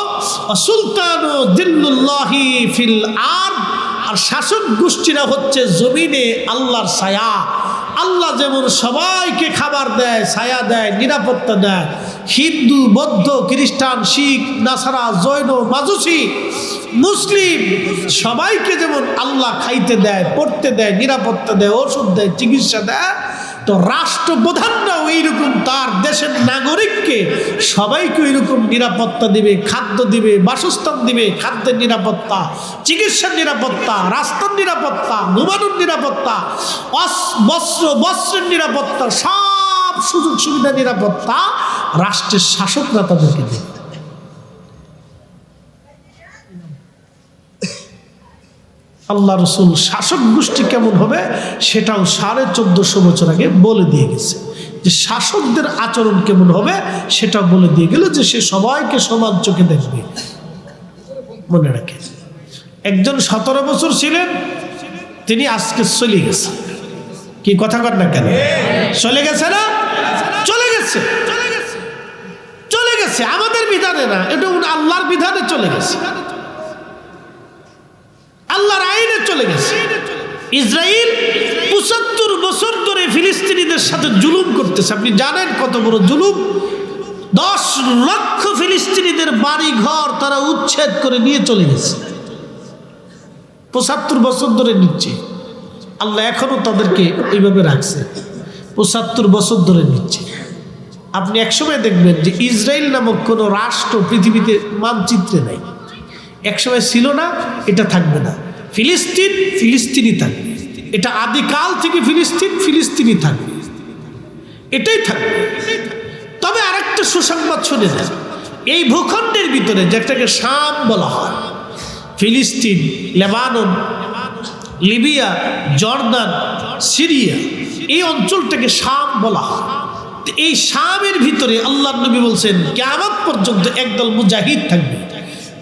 আসুলতানু জিল্লুল্লাহি ফিল আরদ, আর শাসক গোষ্ঠীরা হচ্ছে জমিনে আল্লাহর ছায়া। আল্লাহ যেমন সবাইকে খাবার দেয়, ছায়া দেয়, নিরাপত্তা দেয়, হিন্দু বৌদ্ধ খ্রিস্টান শিখ নাসারা জৈন মাজুসি মুসলিম সবাইকে যেমন আল্লাহ খাইতে দেয়, পড়তে দেয়, নিরাপত্তা দেয়, ওষুধ দেয়, চিকিৎসা দেয়, তো রাষ্ট্রপ্রধানরাও এইরকম তার দেশের নাগরিককে সবাইকে ওইরকম নিরাপত্তা দিবে, খাদ্য দিবে, বাসস্থান দিবে, খাদ্যের নিরাপত্তা, চিকিৎসার নিরাপত্তা, রাস্তার নিরাপত্তা, ঘুমানোর নিরাপত্তা, বস্ত্রের নিরাপত্তা, সব সুযোগ সুবিধা নিরাপত্তা রাষ্ট্রের শাসকরা তাদেরকে দেবে। আল্লাহ রসুল শাসক গোষ্ঠী কেমন হবে সেটাও 1450 বছর আগে বলে দিয়ে গেছে, যে শাসকদের আচরণ কেমন হবে সেটাও বলে দিয়ে গেল, যে সে সবাইকে সমান চোখে দেখবে। মনে রাখে, একজন 17 বছর ছিলেন, তিনি আজকে চলে গেছে। কি কথা কর না কেন? চলে গেছে না? চলে গেছে, চলে গেছে। আমাদের বিধানে না, এটা আল্লাহর বিধানে চলে গেছে, আল্লাহর আইনে চলে গেছে। ইসরায়েল 75 বছর ধরে ফিলিস্তিনিদের সাথে জুলুম করতেছে। আপনি জানেন কত বড় জুলুম? 10 লক্ষ ফিলিস্তিনিদের বাড়ি ঘর তারা উচ্ছেদ করে নিয়ে চলে গেছে। 75 বছর ধরে নিচ্ছে। আল্লাহ এখনো তাদেরকে এইভাবে রাখছে, 75 বছর ধরে নিচ্ছে। আপনি একসময় দেখবেন যে ইসরায়েল নামক কোনো রাষ্ট্র পৃথিবীতে মানচিত্রে নাই। একসময় ছিল না, এটা থাকবে না। ফিলিস্তিন ফিলিস্তিনি থাকবে, এটা আদিকাল থেকে ফিলিস্তিন ফিলিস্তিনি থাকবে, এটাই থাকবে। তবে আরেকটা সুসংবাদ শুনে যান, এই ভূখণ্ডের ভিতরে যেটাকে শাম বলা হয়, ফিলিস্তিন, লেবানন, লিবিয়া, জর্দান, সিরিয়া, এই অঞ্চলটাকে শাম বলা হয়। এই শামের ভিতরে আল্লাহর নবী বলছেন কিয়ামত পর্যন্ত একদল মুজাহিদ থাকবে,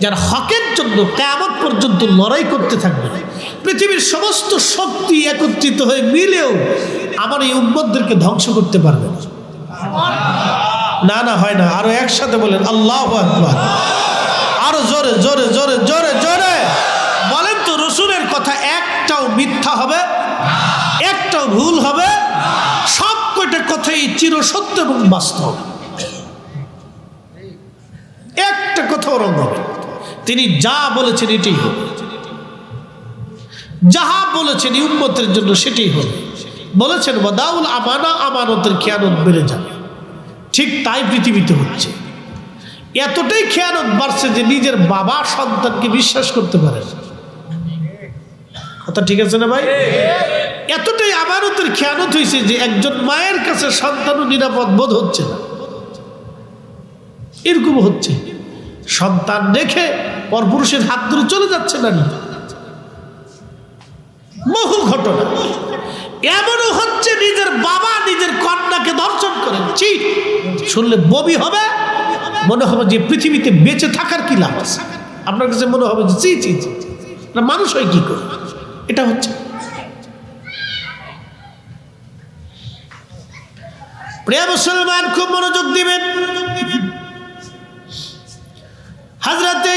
যারা হকের জন্য কিয়ামত পর্যন্ত লড়াই করতে থাকবে। পৃথিবীর সমস্ত শক্তি একত্রিত হয়ে মিলেও আমার এই উম্মতদেরকে ধ্বংস করতে পারবে না। না হয় না। আরো একসাথে বলেন আল্লাহু আকবার। আরো জোরে জোরে জোরে জোরে জোরে বলেন তো, রসুলের কথা একটাও মিথ্যা হবে, একটাও ভুল হবে? সব কয়টা কথাই চিরসত্য এবং বাস্তব, একটা কথাও রং হবে। তিনি যা বলেছেন এটাই হবে, যাহা বলেছেন উম্মতের জন্য সেটাই হবে। বলেছেন ওয়াদাউল আমানা, আমানতের খেয়ানত বেড়ে যাবে। ঠিক তাই পৃথিবীতে হচ্ছে। এতটাই খেয়ানত বাড়ছে যে নিজের বাবা সন্তানকে বিশ্বাস করতে পারে না। কথা ঠিক আছে না ভাই? এতটাই আমানতের খেয়ানত হয়েছে যে একজন মায়ের কাছে সন্তানও নিরাপদ বোধ হচ্ছে না। এরকম হচ্ছে, সন্তান রেখে পরপুরুষের হাত ধরে চলে যাচ্ছে না। বহু ঘটনা এমনও হচ্ছে, নিজের বাবা নিজের কন্যাকে ধর্ষণ করেন। চিট শুনলে বমি হবে, মনে হবে যে পৃথিবীতে বেঁচে থাকার কি লাভ আছে। আপনার কাছে মনে হবে যে চি চি চি, মানুষ হয় কি করে? এটা হচ্ছে। প্রিয় মুসলমান, খুব মনোযোগ দিবেন। হযরতে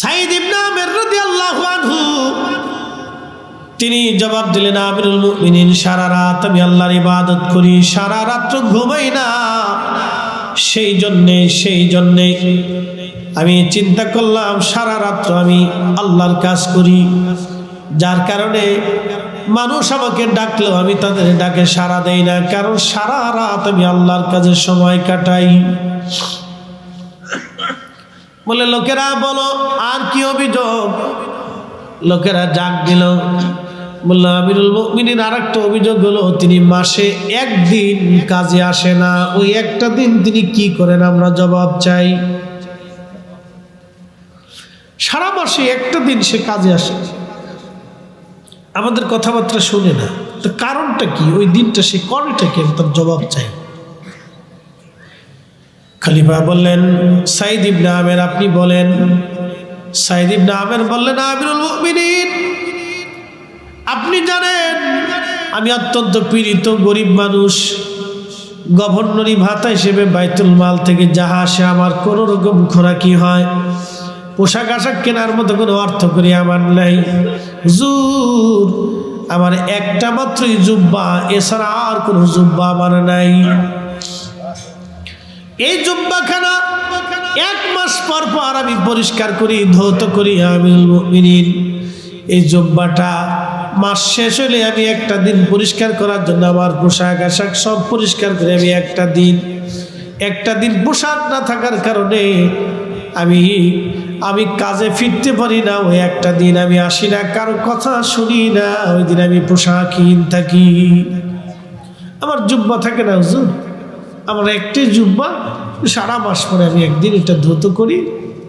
সাঈদ ইবনে আমির রাদিয়াল্লাহু আনহু তিনি জবাব দিলেন, আমিরুল মুমিনিন, সারা রাত আমি আল্লাহর ইবাদত করি, সারা রাত ঘুমাই না। সেই জন্যে আমি চিন্তা করলাম সারা রাত্র আমি আল্লাহর কাজ করি, যার কারণে মানুষ আমাকে ডাকলেও আমি তাদের ডাকে সাড়া দেই না, কারণ সারা রাত আমি আল্লাহর কাজে সময় কাটাই। বলে লোকেরা বলো আর কি অভিযোগ? লোকেরা ডাক দিল, মোল্লা আমিরুল মুমিনিন আরেকটা অভিযোগ হলো তিনি মাসে একদিন কাজে আসে না, ওই একটা দিন তিনি কি করেন আমরা জবাব চাই। সারা মাসে একটা দিন সে কাজে আসে, আমাদের কথাবার্তা শুনে না, তো কারণটা কি, ওই দিনটা সে করেটা কি, তার জবাব চাই। খলিফা বললেন সাইদ ইবনে আমের আপনি বলেন। সাইদ ইবনে আমের বললেন আমিরুল মুমিনিন আপনি জানেন আমি অত্যন্ত পীড়িত গরিব মানুষ, গভর্নরি ভাতা হিসেবে বাইতুল মাল থেকে যাহা আসে আমার কোনো রকম খোরাকি হয়, পোশাক আশাক কেনার মতো কোনো অর্থ করি আমার নাই। হুজুর আমার একটা মাত্রই জুব্বা, এছাড়া আর কোনো জুব্বা আমার নাই। এই জুব্বাখানা 1 মাস পর পর আমি পরিষ্কার করি, ধৌত করি। আমিরুল মুমিনিন এই জুব্বাটা মাস শেষ হলে আমি একটা দিন পরিষ্কার করার জন্য আমার পোশাক আশাক সব পরিষ্কার করে আমি একটা দিন পোশাক না থাকার কারণে আমি কাজে ফিরতে পারি না। ওই একটা দিন আমি আসি না, কারো কথা শুনি না, ওই দিন আমি পোশাকহীন থাকি, আমার জুব্বা থাকে না হুজুর, আমার একটি জুব্বা, সারা মাস পরে আমি একদিন এটা ধৌত করি,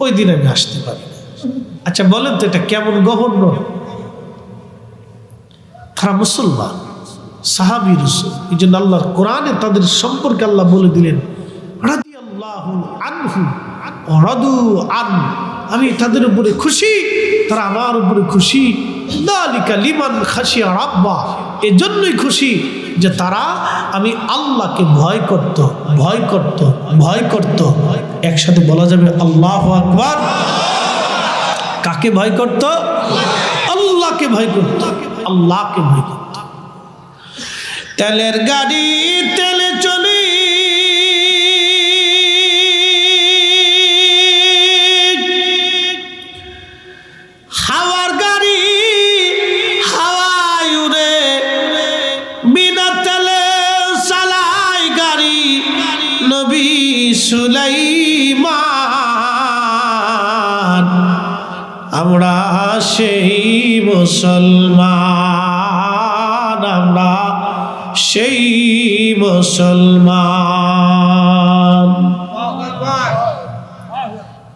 ওই দিন আমি আসতে পারি না। আচ্ছা বলেন তো এটা কেমন গভর্নর? তারা মুসলমান সাহাবী রাসূল, এই জন্য আল্লাহর কোরআনে তাদের সম্পর্কে আল্লাহ বলে দিলেন রাদিয়াল্লাহু আনহু ওয়া রাদু আন, আমি তাদের উপরে খুশি, তারা আমার উপরে খুশি। যালিকা লিমান খাশিয়া রাব্বা, এজন্যই খুশি যে তারা আমি আল্লাহকে ভয় করত। একসাথে বলা যাবে আল্লাহু আকবার। কাকে ভয় করত? আল্লাহকে ভয় করত, আল্লাহকে ভয় করত। তেলের গাড়ি তেলে চলি, হাওয়ার গাড়ি হাওয়ায় উড়ে, বিনা তেলে চালাই গাড়ি নবী সুলাইমান। আমরা সেই মুসলমান, আমরা সেই মুসলমান।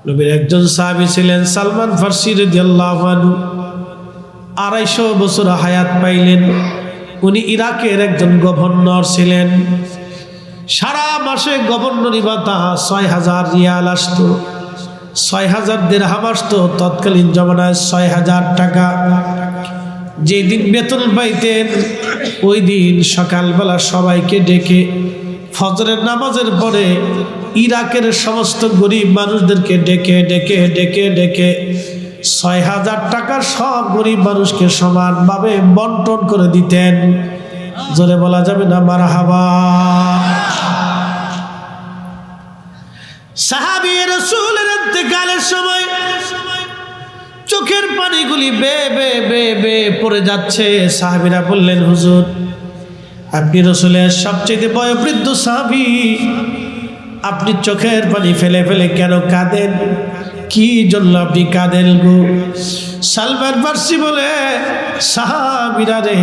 নবীর একজন সাহাবী ছিলেন সালমান ফারসি রাদিয়াল্লাহু আনহু, 250 বছর হায়াত পাইলেন। উনি ইরাকের একজন গভর্নর ছিলেন। সারা মাসে গভর্নরি ভাতা 6000 রিয়াল আসতো, 6000 দিরহাম আসতো, তৎকালীন জমানায় 6000 টাকা। যেদিন বেতন পাইতেন ওই দিন সকালবেলা সবাইকে ডেকে ফজরের নামাজের পরে ইরাকের সমস্ত গরিব মানুষদেরকে ডেকে 6000 টাকা সব গরিব মানুষকে সমানভাবে বন্টন করে দিতেন। জোরে বলা যাবে না মারহাবা। সাহাবী রাসূলের ইন্তেকালের সময় চোখের পানিগুলি বে বে বে বে পড়ে যাচ্ছে। সাহাবীরা বললেন হুজুর আপনি রাসূলের সবচেয়ে বয়োবৃদ্ধ সাহাবী, আপনি চোখের পানি ফেলে ফেলে কেন কাঁদেন? কি জন্য আপনি কাঁদেন গো? সালমান ফারসি বলে সাহাবীরা রে,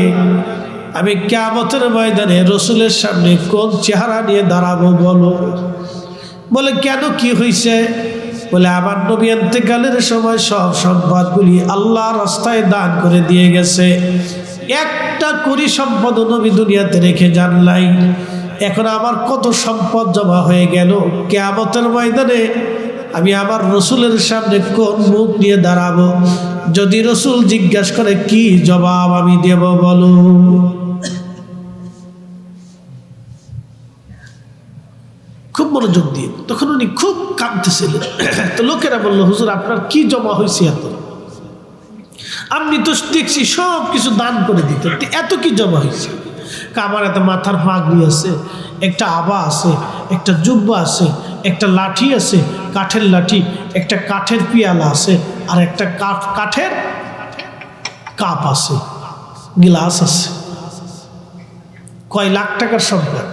আমি কিয়ামতের ময়দানে রাসূলের সামনে কোন চেহারা নিয়ে দাঁড়াবো বলো? বলে কেন, কি হয়েছে? বলে আমার নবী ইন্তেকালের সময় সব সম্পদগুলি আল্লাহর রাস্তায় দান করে দিয়ে গেছে, একটা কোটি সম্পদ নবী দুনিয়াতে রেখে যান নাই। এখন আমার কত সম্পদ জমা হয়ে গেল, কিয়ামতের ময়দানে আমি আমার রাসূলের সামনে কোন মুখ নিয়ে দাঁড়াবো? যদি রাসূল জিজ্ঞাসা করে কি জবাব আমি দেব বলো? খুব মনোযোগ দিয়ে, তখন উনি খুব কাঁদতেছিলেন। তো লোকেরা বললো হুজুর আপনার কি জমা হয়েছে এত? আপনি তো দেখছি সব কিছু দান করে দিতে, এত কি জমা হয়েছে? আমার এত মাথার পাগড়ি আছে, একটা আবা আছে, একটা জুব্বা আছে, একটা লাঠি আছে, কাঠের লাঠি, একটা কাঠের পিয়ালা আছে, আর একটা কাঠের কাপ আছে, গ্লাস আছে। কয় লাখ টাকার সম্পদ,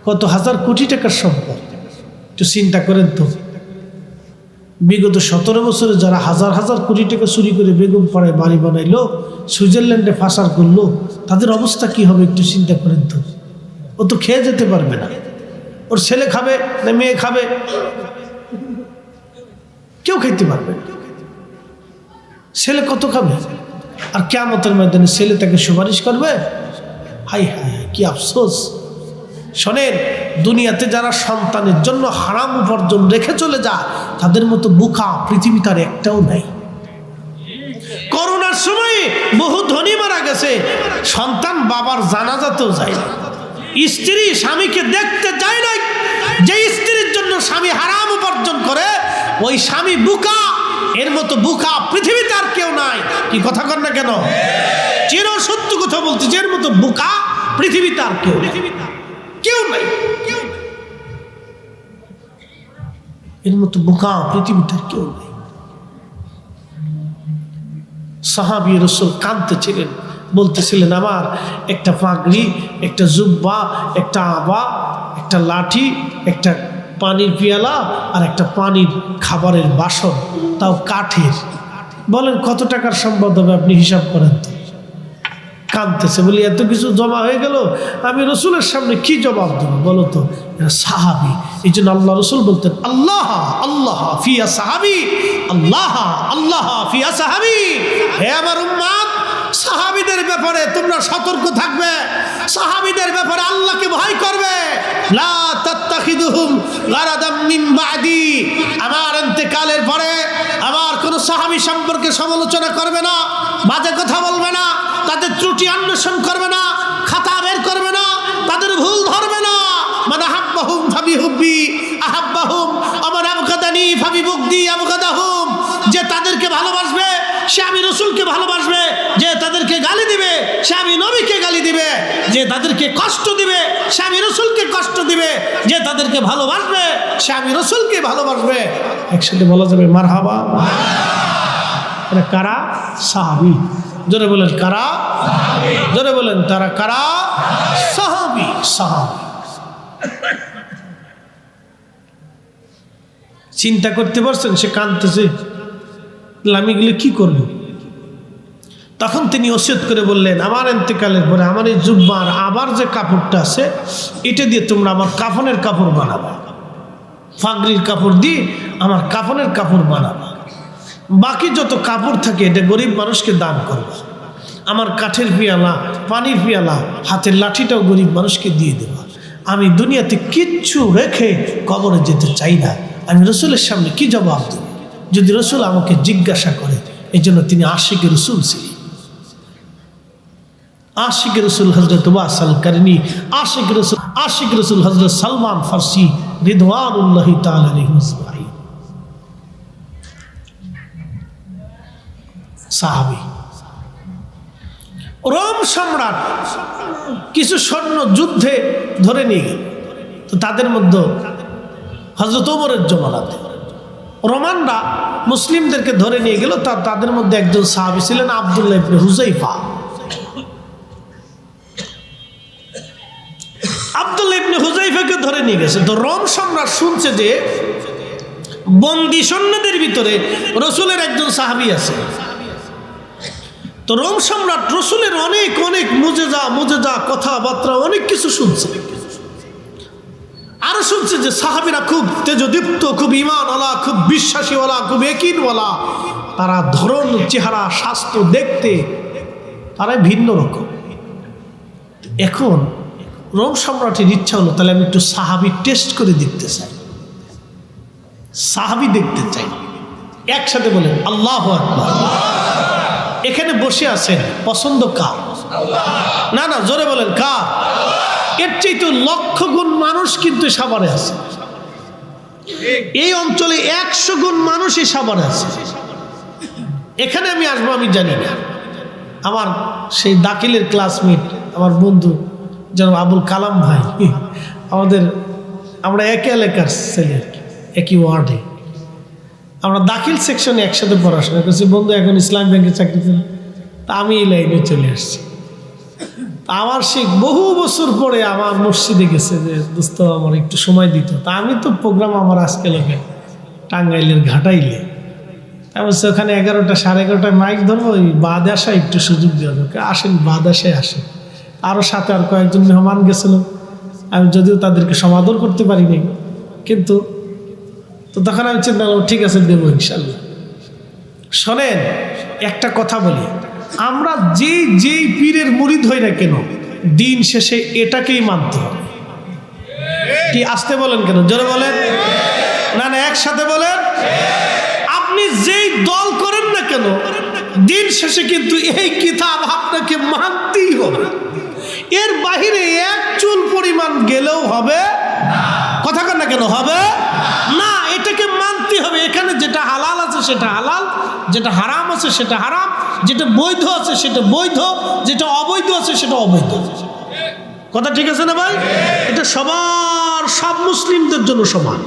কত হাজার কোটি টাকার সম্পদ, একটু চিন্তা করেন তো। বিগত 17 বছরে যারা হাজার হাজার কোটি টাকা চুরি করে বেগম পাড়ায় বাড়ি বানাইলো, সুইজারল্যান্ডে পাচার করলো, তাদের অবস্থা কি হবে একটু চিন্তা করেন তো। ও তো খেয়ে যেতে পারবে না, ওর ছেলে খাবে না মেয়ে খাবে, কেউ খেতে পারবে না। ছেলে কত খাবে? আর কিয়ামতের ময়দানে ছেলে তাকে সুপারিশ করবে। হাই হাই কি আফসোস। শোনেন, দুনিয়াতে যারা সন্তানের জন্য হারাম উপার্জন রেখে চলে যায়, তাদের মতো বোকা পৃথিবীতে আর একটাও নাই। করোনার সময় বহু ধনী মারা গেছে, সন্তান বাবার জানাজাতেও যায় না, স্ত্রী স্বামীকে দেখতে যায় না। যে স্ত্রীর জন্য স্বামী হারাম উপার্জন করে, ওই স্বামী বোকা। এর মতো বোকা পৃথিবীতে আর কেউ নাই। কি কথা কর না কেন? চির সত্য কথা বলতে, এর মতো বোকা পৃথিবীতে আর কেউ নাই। এর মতো বোকা পৃথিবীতে আর কেউ নাই। সাহাবী রাসূল কাঁদতেছিলেন, বলতেছিলেন আমার একটা পাগড়ি, একটা জুব্বা, একটা আবা, একটা লাঠি, একটা পানির পিয়ালা আর একটা পানির খাবারের বাসন, তাও কাঠের। বলেন কত টাকার সম্পদ হবে আপনি হিসাব করেন তো। কাঁদতেছে, বলি এত কিছু জমা হয়ে গেল, আমি রসুলের সামনে কি জবাব দেবো বলো তো। এরা সাহাবি, এই জন্য আল্লাহ রসুল বলতেন আল্লাহ আল্লাহ ফিয়া সাহাবি, আল্লাহ আল্লাহ ফিয়া সাহাবি। হে আমার উম্মত, সাহাবীদের ব্যাপারে তোমরা সতর্ক থাকবে, সাহাবীদের ব্যাপারে আল্লাহকে ভয় করবে। লা তাত্তাখিদুহুম গারাদাম মিন বাদি, আমার ইন্তেকালের পরে আমার কোন সাহাবী সম্পর্কে সমালোচনা করবে না, বাজে কথা বলবে না, তাদের ত্রুটি অন্বেষণ করবে না, খাতা বের করবে না, তাদের ভুল ধরবে না। মান আহাব্বাহুম ফাবিহুব্বি আহাব্বাহুম আমার আবগাদানি ফাবিবুগদি আবগাদাহুম। যে তাদেরকে ভালোবাসবে সে আমি রসুলকে ভালোবাসবে, যে তাদেরকে গালি দিবে সে আমি নবীকে গালি দিবে, যে তাদেরকে কষ্ট দিবে সে আমি রসুলকে কষ্ট দিবে, যে তাদেরকে ভালোবাসবে সে আমি রসুলকে ভালোবাসবে। একসাথে বলা যাবে মারহাবা। এটা কারা? সাহাবী। জোরে বলেন কারা? জোরে বলেন তারা কারা? সাহাবী। সাহাবী। চিন্তা করতে পারছেন? সে কাঁদতেছে, আমি গেলে কি করব? তখন তিনি ওসিয়ত করে বললেন আমার ইন্তেকালের পরে আমার এই জুব্বার আবার যে কাপড়টা আছে, এটা দিয়ে তোমরা আমার কাফনের কাপড় বানাবা, ফাগরির কাপড় দিয়ে আমার কাফনের কাপড় বানাবা। বাকি যত কাপড় থাকে এটা গরিব মানুষকে দান করবা। আমার কাঠের পিয়ালা, পানির পিয়ালা, হাতের লাঠিটাও গরিব মানুষকে দিয়ে দেবা। আমি দুনিয়াতে কিচ্ছু রেখে কবরে যেতে চাই না। আমি রসুলের সামনে কি জবাব দেব যদি রসুল আমাকে জিজ্ঞাসা করে? এই জন্য তিনি আশিক রসুল ছিলেন। আশিক রসুল হজরত ওয়াসাল কারনী, আশিক রসুল হজরত সালমান ফারসি রিদওয়ানুল্লাহি তাআলা আলাইহিম আজমাইন। সাহাবী। রোম সম্রাট কিছু সৈন্য যুদ্ধে ধরে নিয়ে গেল, তো তাদের মধ্যে হযরত ওমরের জমানাতে রোমানরা মুসলিমদেরকে ধরে নিয়ে গেল। তাদের মধ্যে একজন সাহাবী ছিলেন আব্দুল্লাহ ইবনে হুযাইফা। আব্দুল্লাহ ইবনে হুযাইফাকে ধরে নিয়ে গেছে। তো রোম সম্রাট শুনছে যে বন্দী সৈন্যদের ভিতরে রসুলের একজন সাহাবী আছে। তো রোম সম্রাট রসুলের অনেক অনেক মুজেজা কথাবার্তা অনেক কিছু শুনছে। আরো শুনছে যে সাহাবীরা খুব তেজদীপ্ত, খুব ঈমানওয়ালা, খুব বিশ্বাসীওয়ালা, খুব ইয়াকিনওয়ালা। তারা ধরন, চেহারা, স্বাস্থ্য দেখতে তারা ভিন্ন রকম। এখন রোম সম্রাটের ইচ্ছা হলো তাহলে আমি একটু সাহাবী টেস্ট করে দেখতে চাই, সাহাবী দেখতে চাই। একসাথে বলেন আল্লাহু আকবার। এখানে বসে আছেন, পছন্দ কার? না না, জোরে বলেন কার? এর চাইতে লক্ষ গুণ মানুষ কিন্তু সাভারে আছে। এই অঞ্চলে 100 গুণ মানুষই সাভারে আছে। এখানে আমি আসবো আমি জানি না। আমার সেই দাখিলের ক্লাসমেট, আমার বন্ধু যেন আবুল কালাম ভাই, আমরা একই এলাকার ছেলে, একই ওয়ার্ডে। আমরা দাখিল সেকশনে একসাথে পড়াশোনা করছি। বন্ধু এখন ইসলাম ব্যাংকে চাকরি করে, তা আমি এই লাইনে চলে আসছি। আমার সে বহু বছর পরে আমার মসজিদে গেছে যে দোস্ত আমার একটু সময় দিত। তা আমি তো প্রোগ্রাম আমার আজকে লোকে টাঙ্গাইলের ঘাটাইলে। অবশ্য ওখানে 11টা 11:30 মাইক ধরবো, ওই বাদ আসা একটু সুযোগ দেওয়া দরকার। আসেন, বাদ আসায় আসেন। আরও সাথে আর কয়েকজন মেহমান গেছিল, আমি যদিও তাদেরকে সমাদর করতে পারিনি, কিন্তু তো তখন আমি চিন্তা করলাম ঠিক আছে, দেবো ইনশাল্লাহ। শোনেন, একটা কথা বলি, আমরা যেই পীরের মুরিদ হই না কেন, দিন শেষে এটাকেই মানতে হবে। কি আসতে বলেন কেন? জোরে বলেন না, না একসাথে বলেন। আপনি যেই দল করেন না কেন, দিন শেষে কিন্তু এই কিতাব আপনাকে মানতেই হবে। এর বাহিরে এক চুল পরিমাণ গেলেও হবে কথা কন না কেন, হবে না। এটাকে মানতে হবে। এখানে যেটা হালাল আছে সেটা হালাল, যেটা হারাম আছে সেটা হারাম, যেটা বৈধ আছে সেটা বৈধ, যেটা অবৈধ আছে সেটা অবৈধ। কথা ঠিক আছে না ভাই? এটা সবার, সব মুসলিমদের জন্য সমান।